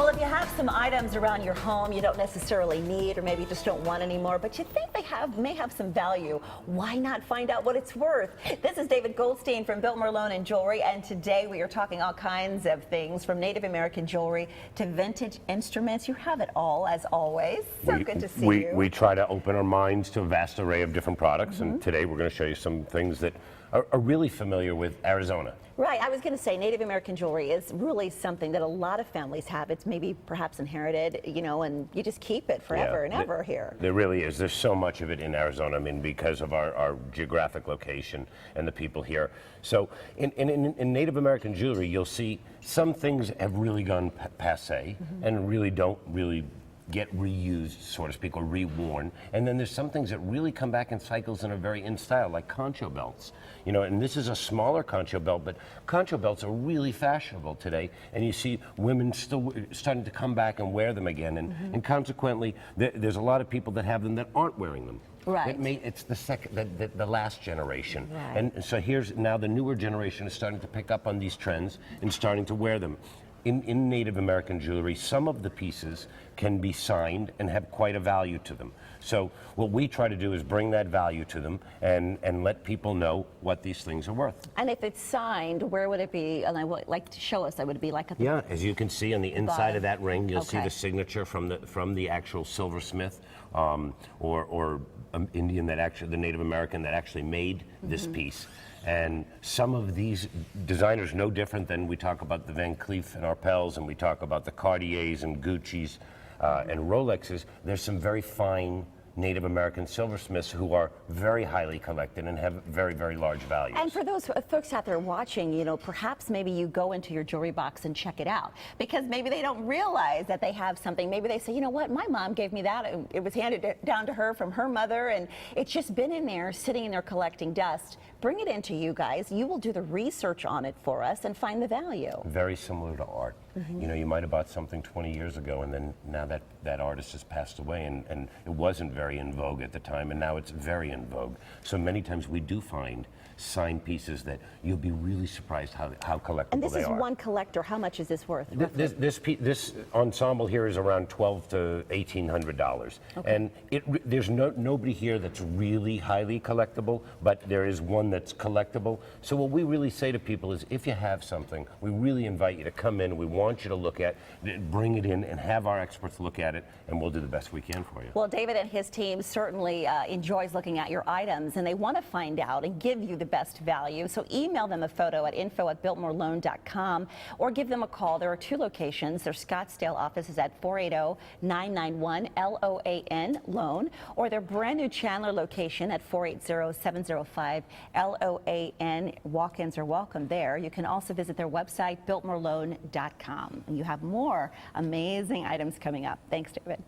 Well, if you have some items around your home you don't necessarily need or maybe just don't want anymore, but you think they may have some value, why not find out what it's worth? This is David Goldstein from Biltmore Loan Jewelry, and today we are talking all kinds of things from Native American jewelry to vintage instruments. You have it all, as always. So good to see you. We try to open our minds to a vast array of different products, and today we're going to show you some things that are really familiar with Arizona. Right, I was going to say Native American jewelry is really something that a lot of families have. It's maybe perhaps inherited, you know, and you just keep it forever and ever here. There really is. There's so much of it in Arizona, I mean, because of our geographic location and the people here. So in Native American jewelry, you'll see some things have really gone passé and really don't get reused, so to speak, or reworn. And then there's some things that really come back in cycles and are very in style, like concho belts. You know, and this is a smaller concho belt, but concho belts are really fashionable today. And you see women still starting to come back and wear them again. And consequently, there's a lot of people that have them that aren't wearing them. Right. It's the last generation. Right. And so here's now the newer generation is starting to pick up on these trends and starting to wear them. In Native American jewelry, some of the pieces can be signed and have quite a value to them. So what we try to do is bring that value to them and let people know what these things are worth. And if it's signed, where would it be? And I would like to show us. Would it be like at the Yeah, as you can see on the inside of that ring, you'll see Okay. the signature from the actual silversmith or Indian that actually, the Native American that actually made this piece. And some of these designers, no different than we talk about the Van Cleef and Arpels, and we talk about the Cartiers and Gucci's and Rolexes, there's some very fine Native American silversmiths who are very highly collected and have very, very large values. And for those folks out there watching, you know, perhaps maybe you go into your jewelry box and check it out, because maybe they don't realize that they have something. Maybe they say, you know what, my mom gave me that. It was handed down to her from her mother, and it's just been in there, sitting in there collecting dust. Bring it into you guys. You will do the research on it for us and find the value. Very similar to art. You know, you might have bought something 20 years ago, and then now that artist has passed away, and it wasn't very in vogue at the time, and now it's very in vogue. So many times we do find signed pieces that you'll be really surprised how collectible they are. And this is one collector. How much is this worth? This ensemble here is around $1,200 to $1,800, and there's nobody here that's really highly collectible, but there is one that's collectible. So what we really say to people is, if you have something, we really invite you to come in. We want you to look at it, bring it in, and have our experts look at it, and we'll do the best we can for you. Well, David and his team certainly enjoys looking at your items, and they want to find out and give you the best value. So email them a photo at info@biltmoreloan.com or give them a call. There are two locations. Their Scottsdale office is at 480-991-LOAN loan, or their brand new Chandler location at 480-705-LOAN. Walk-ins are welcome there. You can also visit their website, biltmoreloan.com. And you have more amazing items coming up. Thanks, David.